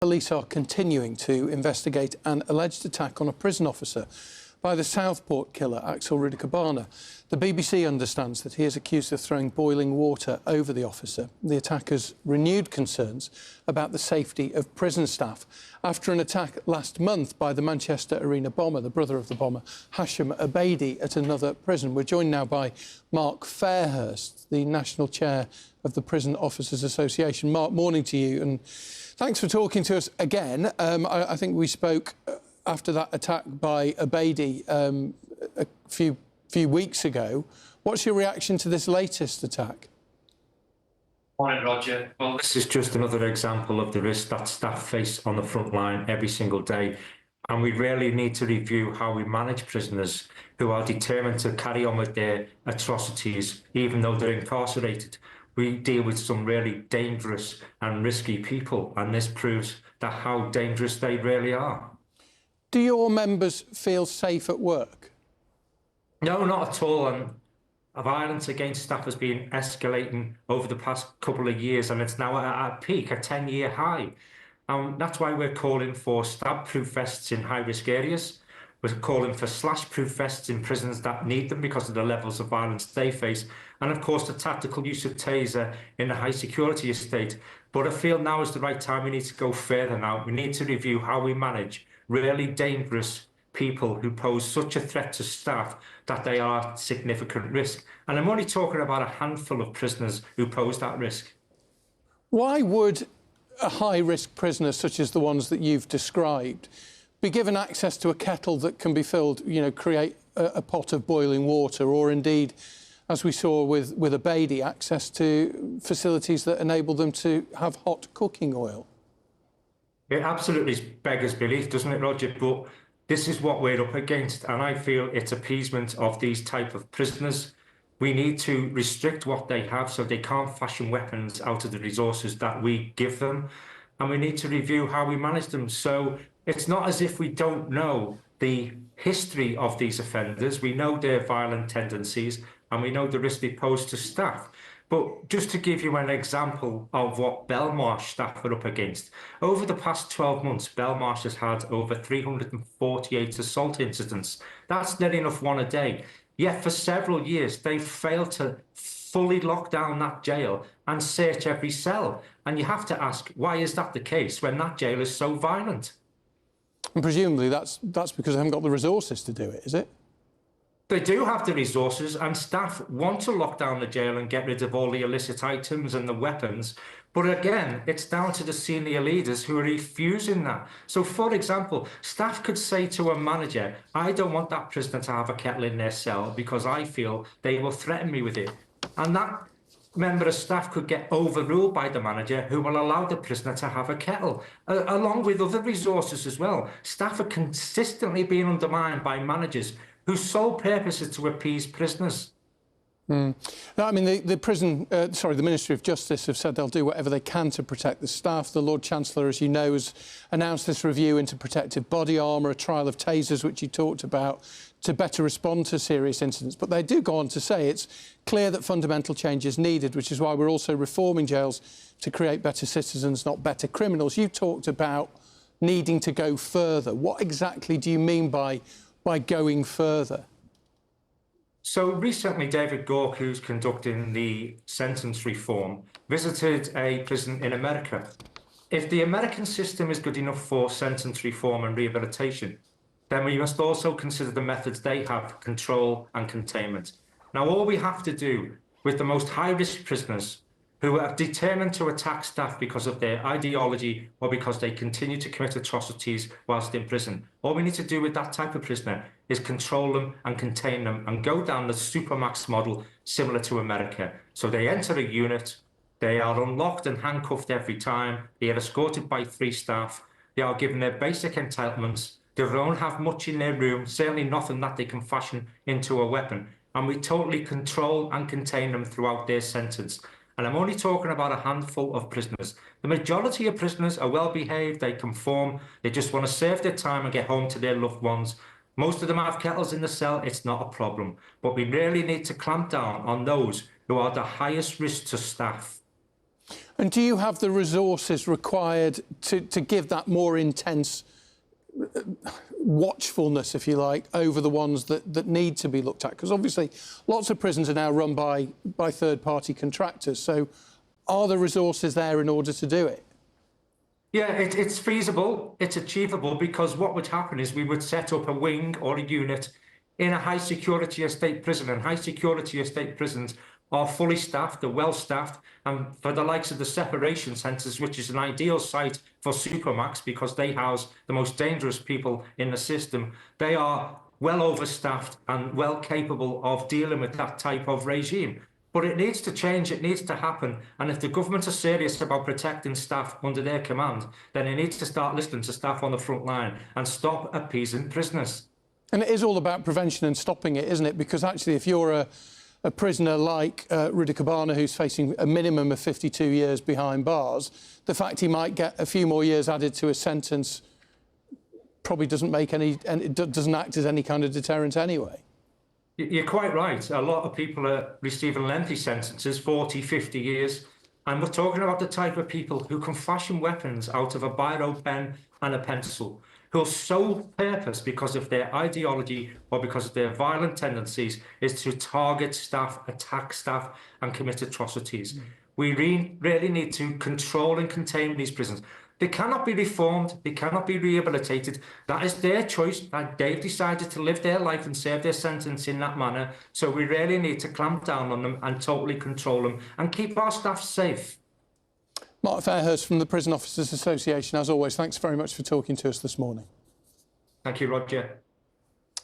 Police are continuing to investigate an alleged attack on a prison officer by the Southport killer, Axel Rudakubana. The BBC understands that he is accused of throwing boiling water over the officer. The attackers renewed concerns about the safety of prison staff after an attack last month by the Manchester Arena bomber, the brother of the bomber, Hashim Abedi, at another prison. We're joined now by Mark Fairhurst, the National Chair of the Prison Officers Association. Mark, morning to you, and thanks for talking to us again. I think we spoke after that attack by Abedi a few weeks ago. What's your reaction to this latest attack? Morning, Roger. Well, this is just another example of the risk that staff face on the front line every single day. And we really need to review how we manage prisoners who are determined to carry on with their atrocities, even though they're incarcerated. We deal with some really dangerous and risky people, and this proves that how dangerous they really are. Do your members feel safe at work? No, not at all. And violence against staff has been escalating over the past couple of years, and it's now at a peak, a 10-year high. And that's why we're calling for stab-proof vests in high-risk areas. We're calling for slash-proof vests in prisons that need them because of the levels of violence they face. And, of course, the tactical use of taser in a high-security estate. But I feel now is the right time. We need to go further now. We need to review how we manage really dangerous people who pose such a threat to staff that they are at significant risk. And I'm only talking about a handful of prisoners who pose that risk. Why would a high-risk prisoner, such as the ones that you've described, be given access to a kettle that can be filled, create a pot of boiling water, or indeed, as we saw with Abedi, access to facilities that enable them to have hot cooking oil? It absolutely beggars belief, doesn't it, Roger? But this is what we're up against, and I feel it's appeasement of these type of prisoners. We need to restrict what they have so they can't fashion weapons out of the resources that we give them, and we need to review how we manage them. So it's not as if we don't know the history of these offenders. We know their violent tendencies, and we know the risk they pose to staff. But just to give you an example of what Belmarsh staff are up against, over the past 12 months, Belmarsh has had over 348 assault incidents. That's not enough one a day. Yet for several years, they've failed to fully lock down that jail and search every cell. And you have to ask, why is that the case when that jail is so violent? And presumably that's because they haven't got the resources to do it, is it? They do have the resources, and staff want to lock down the jail and get rid of all the illicit items and the weapons. But again, it's down to the senior leaders who are refusing that. So, for example, staff could say to a manager, I don't want that prisoner to have a kettle in their cell because I feel they will threaten me with it. And that member of staff could get overruled by the manager, who will allow the prisoner to have a kettle, along with other resources as well. Staff are consistently being undermined by managers whose sole purpose is to appease prisoners. No, I mean, the Ministry of Justice have said they'll do whatever they can to protect the staff. The Lord Chancellor, as you know, has announced this review into protective body armour, a trial of tasers, which you talked about, to better respond to serious incidents. But they do go on to say it's clear that fundamental change is needed, which is why we're also reforming jails to create better citizens, not better criminals. You talked about needing to go further. What exactly do you mean by going further? So recently, David Gork, who's conducting the sentence reform, visited a prison in America. If the American system is good enough for sentence reform and rehabilitation, then we must also consider the methods they have for control and containment. Now, all we have to do with the most high-risk prisoners who are determined to attack staff because of their ideology or because they continue to commit atrocities whilst in prison. All we need to do with that type of prisoner is control them and contain them and go down the Supermax model similar to America. So they enter a unit, they are unlocked and handcuffed every time, they are escorted by 3 staff, they are given their basic entitlements, they don't have much in their room, certainly nothing that they can fashion into a weapon, and we totally control and contain them throughout their sentence. And I'm only talking about a handful of prisoners. The majority of prisoners are well behaved, they conform, they just want to serve their time and get home to their loved ones. Most of them have kettles in the cell, it's not a problem. But we really need to clamp down on those who are the highest risk to staff. And do you have the resources required to give that more intense watchfulness, if you like, over the ones that need to be looked at? Because obviously lots of prisons are now run by third-party contractors. So are the resources there in order to do it? Yeah, it's feasible, it's achievable, because what would happen is we would set up a wing or a unit in a high security estate prison, and high security estate prisons are fully staffed, they're well staffed, and for the likes of the separation centres, which is an ideal site for Supermax because they house the most dangerous people in the system, they are well overstaffed and well capable of dealing with that type of regime. But it needs to change, it needs to happen. And if the government are serious about protecting staff under their command, then it needs to start listening to staff on the front line and stop appeasing prisoners. And it is all about prevention and stopping it, isn't it? Because actually, if you're a prisoner like Rudakubana, who's facing a minimum of 52 years behind bars, the fact he might get a few more years added to his sentence probably doesn't act as any kind of deterrent anyway. You're quite right. A lot of people are receiving lengthy sentences, 40, 50 years. And we're talking about the type of people who can fashion weapons out of a biro pen and a pencil, whose sole purpose, because of their ideology or because of their violent tendencies, is to target staff, attack staff, and commit atrocities. We really need to control and contain these prisons. They cannot be reformed, they cannot be rehabilitated. That is their choice. They've decided to live their life and serve their sentence in that manner. So we really need to clamp down on them and totally control them and keep our staff safe. Mark Fairhurst from the Prison Officers Association, as always, thanks very much for talking to us this morning. Thank you, Roger.